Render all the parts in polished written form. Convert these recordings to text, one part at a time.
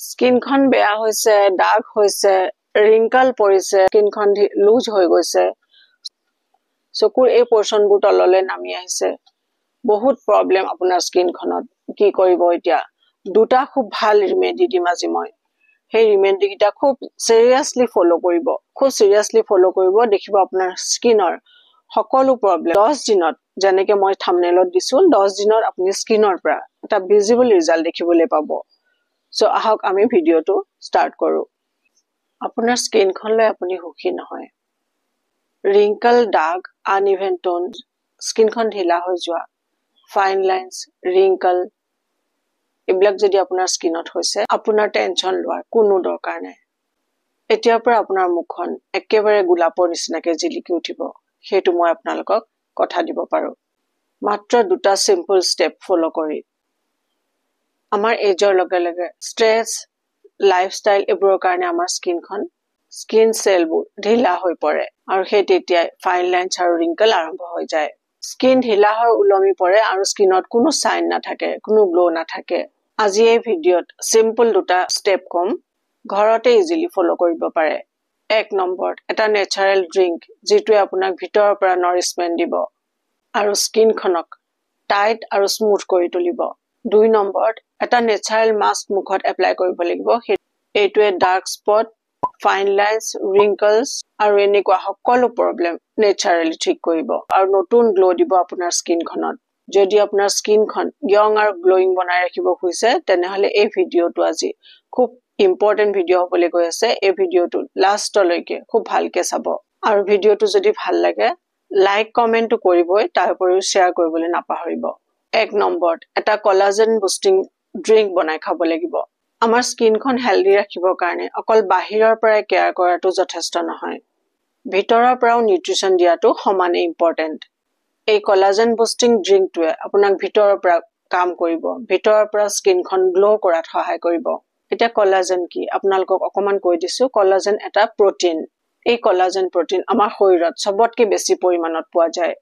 স্কিনখন বেয়া হৈছে, ডাৰ্ক হৈছে, ৰিংকল পৰিছে, স্কিনখন লুজ হৈ গৈছে, চকুৰ এই পোৰ্শনবোৰ তললৈ নামি আহিছে, বহুত প্ৰব্লেম আপোনাৰ স্কিনখনত। কি কৰিব এতিয়া? দুটা খুব ভাল ৰিমেডি দিম আজি মই। সেই ৰিমেডি কেইটা খুব সিৰিয়াসলি ফলো কৰিব, খুব সিৰিয়াসলি ফলো কৰিব, দেখিব আপোনাৰ স্কিনৰ সকলো প্ৰব্লেম 10 দিনত, যেনেকে মই থাম্বনেইলত দিছো, 10 দিনত আপুনি স্কিনৰ পৰা এটা ভিজিবল ৰিজাল্ট দেখিবলৈ পাব। সো আহক আমি ভিডিওটো ষ্টাৰ্ট কৰো। আপোনাৰ স্কিনখনলৈ আপুনি সুখী নহয়, ৰিংকল, ডাৰ্ক, আনইভেন টোন, স্কিনখন ঢিলা হৈ যোৱা, ফাইন লাইন্স, ৰিংকল, এইবিলাক যদি আপোনাৰ স্কিনত হৈছে, আপোনাৰ টেনচন লোৱাৰ কোনো দৰকাৰ নাই। এতিয়াৰ পৰা আপোনাৰ মুখখন একেবাৰে গোলাপৰ নিচিনাকে জিলিকি উঠিব, সেইটো মই আপোনালোকক কথা দিব পাৰো। মাত্ৰ দুটা সিম্পল স্টেপ ফলো কৰি। আমাৰ এজৰ লগে লগে ষ্ট্ৰেছ, লাইফষ্টাইল এইবোৰৰ কাৰণে আমাৰ স্কিন সেলবোৰ ঢিলা হৈ পৰে, আৰু সেই তেতিয়াই ফাইন লাইন্স আৰু ৰিংকল আৰম্ভ হৈ যায়। স্কিন ঢিলা হৈ ওলমি পৰে আৰু স্কিনত কোনো সাইন নাথাকে, কোনো গ্লো নাথাকে। আজি এই ভিডিওত সিম্পল দুটা স্টেপ কম, ঘৰতে ইজিলি ফলো কৰিব পাৰে। 1 নম্বৰত এটা নেচাৰেল ড্ৰিংক, যিটোৱে আপোনাক ভিতৰৰ পৰা নৰিশমেন্ট দিব আৰু স্কিনখনক টাইট আৰু স্মুথ কৰি তুলিব। 2 নম্বৰত এটা নেচাৰেল মাস্ক মুখত এপ্লাই কৰিব লাগিব। এইটোৱে dark spot, fine lines, wrinkles আৰু এনেকুৱা সকলো প্ৰব্লেম নেচাৰেলি ঠিক কৰিব আৰু নতুন গ্লো দিব আপোনাৰ স্কিনখনত। যদি আপোনাৰ স্কিনখন ইয়ং আৰু গ্লোয়িং বনাই ৰাখিব খুজিছে, তেনেহলে এই ভিডিওটো আজি খুব ইম্পৰ্টেন্ট ভিডিও হ'বলৈ গৈ আছে। এই ভিডিওটো লাষ্টলৈকে খুব ভালকে চাব, আৰু ভিডিওটো যদি ভাল লাগে লাইক কমেন্টটো কৰিবই, তাৰ উপৰিও শ্বেয়াৰ কৰিবলৈ নাপাহৰিব। 1 নম্বৰত এটা কোলাজেন বুষ্টিং ড্ৰিংক বনাই খাব লাগিব। আমাৰ স্কিনখন হেলদি ৰাখিবৰ কাৰণে অকল বাহিৰৰ পৰাই কেয়াৰ কৰাটো যথেষ্ট নহয়, ভিতৰৰ পৰাও নিউট্ৰিশন দিয়াটো সমানে ইম্পৰ্টেন্ট। এই কোলাজেন বুষ্টিং ড্ৰিংকটোৱে আপোনাক ভিতৰৰ পৰা কাম কৰিব, ভিতৰৰ পৰা স্কিনখন গ্লো কৰাত সহায় কৰিব। এতিয়া কোলাজেন কি আপোনালোকক অকমান কৈ দিছো। কোলাজেন এটা প্ৰটিন। এই কোলাজেন প্ৰটিন আমাৰ শৰীৰত সবতকে বেছি পৰিমাণত পোৱা যায়।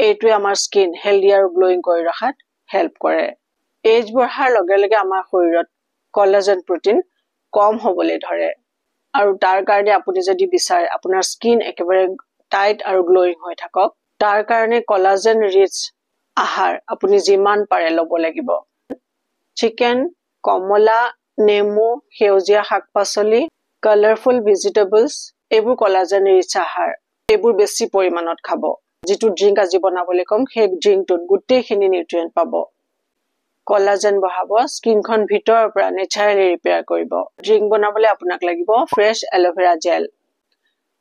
এইটোৱে আমাৰ স্কিন হেলদি আৰু গ্লোয়িং কৰি ৰখাত হেল্প কৰে। এজ বঢ়াৰ লগে লগে আমাৰ শৰীৰত কোলাজেন প্ৰটিন কম হ'বলৈ ধৰে, আৰু তাৰ কাৰণে আপুনি যদি বিচাৰে আপোনাৰ স্কিন একেবাৰে টাইট আৰু গ্লোয়িং হৈ থাকক, তাৰ কাৰণে কোলাজেন ৰিচ আহাৰ আপুনি যিমান পাৰে ল'ব লাগিব। চিকেন, কমলা, নেমু, সেউজীয়া শাক-পাচলি, কালাৰফুল ভেজিটেবলছ, এইবোৰ কোলাজেন ৰিচ আহাৰ, এইবোৰ বেছি পৰিমাণত খাব। যিটো ড্ৰিংক আজি বনাবলৈ কম, সেই ড্ৰিংকটোত গোটেইখিনি নিউট্ৰিয়েন্ট পাব। কোলাজেন বঢ়াব, স্কিনখন ভিতৰৰ পৰা নেচাৰেলি ৰিপেয়াৰ কৰিব। ড্ৰিংক বনাবলৈ আপোনাক লাগিব ফ্ৰেছ এল'ভেৰা জেল।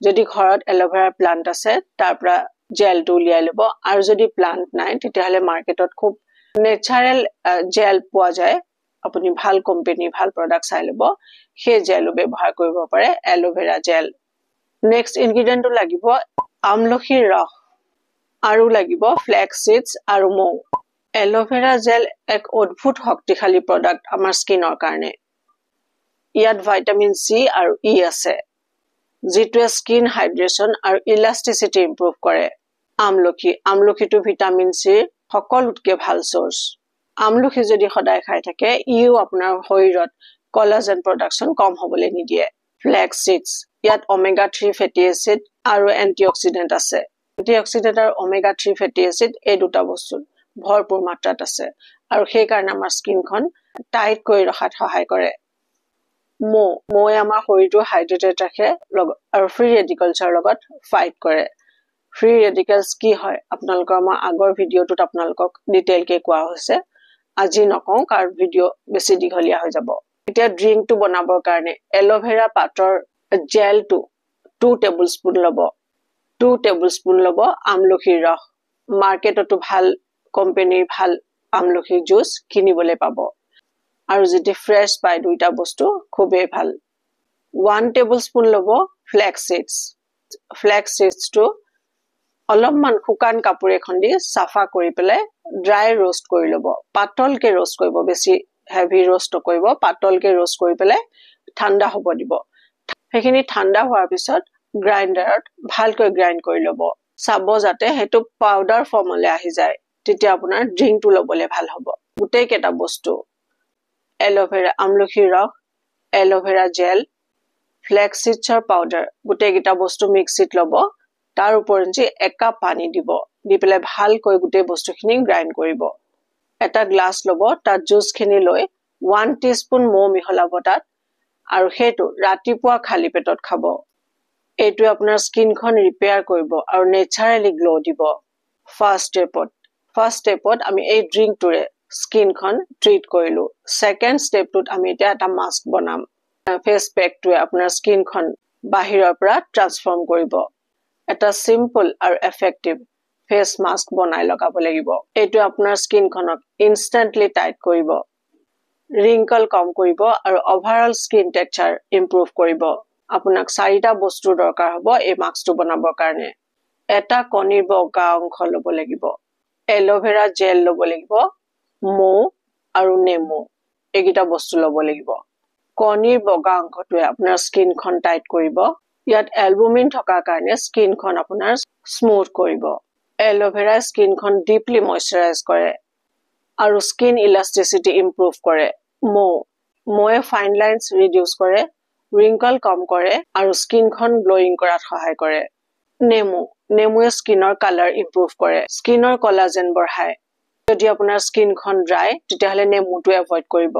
যদি ঘৰত এল'ভেৰা প্লান্ট আছে, তাৰ পৰা জেলটো উলিয়াই ল'ব, আৰু যদি প্লান্ট নাই তেতিয়াহলে মাৰ্কেটত খুব নেচাৰেল জেল পোৱা যায়। আপুনি ভাল কোম্পানী, ভাল প্ৰডাক্ট চাই ল'ব, সেই জেলো ব্যৱহাৰ কৰিব পাৰে, এল'ভেৰা জেল। নেক্সট ইনগ্ৰেডিয়েন্টটো লাগিব আমলখিৰ ৰস, আৰু লাগিব ফ্লেক্স সিডছ আৰু মৌ। এল'ভেৰা জেল এক অদ্ভুত শক্তিশালী প্ৰডাক্ট আমাৰ স্কিনৰ কাৰণে। ইয়াত ভিটামিন চি আৰু ই আছে, যিটোৱে স্কিন হাইড্ৰেশ্যন আৰু ইলাষ্টিচিটি ইম্প্ৰুভ কৰে। আমলখিটো ভিটামিন চিৰ সকলোতকে ভাল চ'ৰ্চ। আমলখি যদি সদায় খাই থাকে, ইও আপোনাৰ শৰীৰত কোলাজেন প্ৰডাকশ্যন কম হ'বলৈ নিদিয়ে। ফ্লেক্স সিডছ, ইয়াত ওমেগা 3 ফেটি এচিড আৰু এন্টিঅক্সিডেন্ট আছে। এন্টিঅক্সিডেন্ট আৰু ওমেগা 3 ফেটি এচিড এই দুটা বস্তু ভৰপূৰ মাত্ৰাত আছে, আৰু সেইকাৰণে আমাৰ স্কিনখন টাইট কৰি ৰখাত সহায় কৰে। মৌৱে আমাৰ শৰীৰটো হাইড্ৰেটেড ৰাখে আৰু ফ্ৰী ৰেডিকেলছৰ লগত ফাইট কৰে। ফ্ৰী ৰেডিকেলছ কি হয় আপোনালোকৰ মই আগৰ ভিডিওটোত আপোনালোকক ডিটেইলকে কোৱা হৈছে, আজি নকওঁ কাৰণ ভিডিও বেছি দীঘলীয়া হৈ যাব। এতিয়া ড্ৰিংকটো বনাবৰ কাৰণে এল'ভেৰা পাতৰ জেলটো 2 টেবুলস্পুন ল'ব। 2 টেবুলস্পুন ল'ব আমলখিৰ ৰস। মাৰ্কেটতো ভাল কোম্পানীৰ ভাল আমলখিৰ জুচ কিনিবলৈ পাব, আৰু যদি ফ্ৰেছ পায় দুইটা বস্তু খুবেই ভাল। 1 টেবুলস্পুন ল'ব ফ্লেক্স সিডছ। ফ্লেক্স সিডছটো অলপমান শুকান কাপোৰ এখন দি চাফা কৰি পেলাই ড্ৰাই ৰোষ্ট কৰি ল'ব। পাতলকে ৰোষ্ট কৰিব, বেছি হেভি ৰোষ্ট নকৰিব, পাতলকে ৰোষ্ট কৰি পেলাই ঠাণ্ডা হ'ব দিব। সেইখিনি ঠাণ্ডা হোৱাৰ পিছত গ্ৰাইণ্ডাৰত ভালকৈ গ্ৰাইণ্ড কৰি ল'ব। চাব যাতে সেইটো পাউডাৰ ফৰ্মলৈ আহি যায়, তেতিয়া আপোনাৰ ড্ৰিংকটো ল'বলৈ ভাল হ'ব। গোটেই কেইটা বস্তু এল'ভেৰা, আমলখিৰ ৰস, এল'ভেৰা জেল, ফ্লেক্স চিডছৰ পাউডাৰ, গোটেইকেইটা বস্তু মিক্সিত ল'ব। তাৰ ওপৰঞ্চি 1 কাপ পানী দিব, দি পেলাই ভালকৈ গোটেই বস্তুখিনি গ্ৰাইণ্ড কৰিব। এটা গ্লাছ ল'ব, তাত জুচখিনি লৈ 1 টিস্পুন মৌ মিহলাব তাত, আৰু সেইটো ৰাতিপুৱা খালী পেটত খাব। এইটোৱে আপোনাৰ স্কিনখন ৰিপেয়াৰ কৰিব আৰু নেচাৰেলি গ্ল' দিব। ফাৰ্ষ্ট ষ্টেপত আমি এই ড্ৰিংকটোৰে স্কিনখন ট্ৰিট কৰিলোঁ। ছেকেণ্ড ষ্টেপটোত আমি এতিয়া এটা মাস্ক বনাম। ফেচ পেকটোৱে আপোনাৰ স্কিনখন বাহিৰৰ পৰা ট্ৰান্সফৰ্ম কৰিব। এটা চিম্পল আৰু এফেক্টিভ ফেচ মাস্ক বনাই লগাব লাগিব। এইটোৱে আপোনাৰ স্কিনখনক ইনষ্টেণ্টলি টাইট কৰিব, ৰিংকল কম কৰিব আৰু অভাৰঅল স্কিন টেক্সচাৰ ইম্প্ৰুভ কৰিব। আপোনাক 4টা বস্তুৰ দৰকাৰ হ'ব এই মাস্কটো বনাবৰ কাৰণে। এটা কণীৰ বগা অংশ ল'ব লাগিব, এল'ভেৰা জেল ল'ব লাগিব, মৌ আৰু নেমু, এইকেইটা বস্তু ল'ব লাগিব। কণীৰ বগা অংশটোৱে আপোনাৰ স্কিনখন টাইট কৰিব। ইয়াত এলবুমিন থকাৰ কাৰণে স্কিনখন আপোনাৰ স্মুথ কৰিব। এল'ভেৰা স্কিনখন ডিপলি মইশ্চাৰাইজ কৰে আৰু স্কিন ইলাষ্টিচিটি ইম্প্ৰুভ কৰে। মৌৱে ফাইন লাইনছ ৰিডিউচ কৰে, ৰিংকল কম কৰে আৰু স্কিনখন গ্ল'য়িং কৰাত সহায় কৰে। নেমুৱে স্কিনৰ কালাৰ ইম্প্ৰুভ কৰে, স্কিনৰ কলাজেন বঢ়ায়। যদি আপোনাৰ স্কিনখন ড্ৰাই, তেতিয়াহ'লে নেমুটো এভইড কৰিব।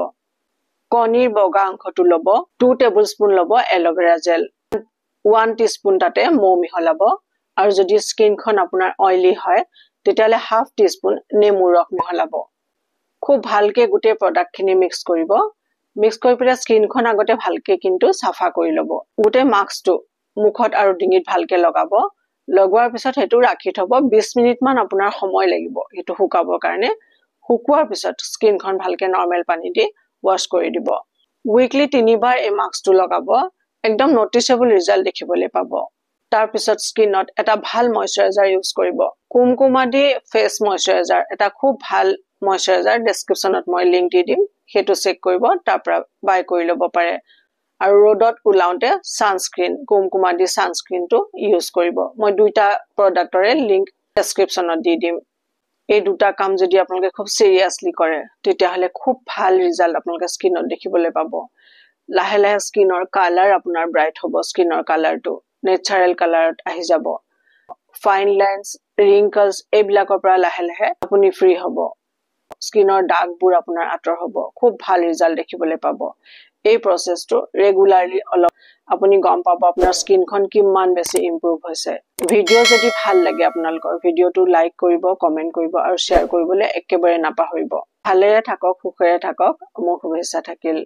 কণীৰ বগা অংশটো ল'ব, 2 টেবুলস্পুন ল'ব এল'ভেৰা জেল, 1 টিস্পুন তাতে মৌ মিহলাব, আৰু যদি স্কিনখন আপোনাৰ অইলি হয় তেতিয়াহ'লে 1/2 টিস্পুন নেমুৰ ৰস মিহলাব। খুব ভালকে গোটেই প্ৰডাক্টখিনি মিক্স কৰিব। মিক্স কৰি পেলাই স্কিনখন আগতে ভালকে কিন্তু চাফা কৰি ল'ব। গোটেই মাস্কটো মুখত আৰু ডিঙিত ভালকে লগাব। লগোৱাৰ পিছত সেইটো ৰাখি থ'ব। 20 মিনিটমান আপোনাৰ সময় লাগিব সেইটো শুকাবৰ কাৰণে। শুকোৱাৰ পিছত স্কিনখন ভালকে নৰ্মেল পানী দি ৱাছ কৰি দিব। উইকলি 3 বাৰ এই মাস্কটো লগাব। একদম নটিচেবল ৰিজাল্ট দেখিবলৈ পাব। তাৰপিছত স্কিনত এটা ভাল মইশ্চাৰাইজাৰ ইউজ কৰিব। কুমকুমাদি ফেচ মইশ্চাৰাইজাৰ, এটা খুব ভাল মইশ্চাৰাইজাৰ, ডেছক্ৰিপশ্যনত মই লিংক দি দিম, সেইটো চেক কৰিব, তাৰ পৰা বাই কৰি ল'ব পাৰে। আৰু ৰ'দত ওলাওঁতে ছানস্ক্ৰীন, কুমকুমাদি ছানস্ক্ৰীনটো ইউজ কৰিব। মই 2টা প্ৰডাক্টৰে লিংক ডেছক্ৰিপশ্যনত দি দিম। এই 2টা কাম যদি আপোনালোকে খুব চিৰিয়াছলি কৰে তেতিয়াহ'লে খুব ভাল ৰিজাল্ট আপোনালোকে স্কিনত দেখিবলৈ পাব। লাহে লাহে স্কিনৰ কালাৰ আপোনাৰ ব্ৰাইট হ'ব, স্কিনৰ কালাৰটো নেচাৰেল কালাৰত আহি যাব। ফাইন লাইনছ, ৰিংকলছ এইবিলাকৰ পৰা লাহে লাহে আপুনি ফ্ৰী হ'ব। স্কিনৰ দাগবোৰ আপোনাৰ আঁতৰ হ'ব। খুব ভাল ৰিজাল্ট দেখিবলৈ পাব। এই প্ৰচেছটো ৰেগুলাৰলি অলপ আপুনি গম পাব আপোনাৰ স্কিনখন কিমান বেছি ইম্প্ৰুভ হৈছে। ভিডিঅ' যদি ভাল লাগে আপোনালোকৰ, ভিডিঅ'টো লাইক কৰিব, কমেণ্ট কৰিব আৰু শ্বেয়াৰ কৰিবলৈ একেবাৰে নাপাহৰিব। ভালেৰে থাকক, সুখেৰে থাকক, মোৰ শুভেচ্ছা থাকিল।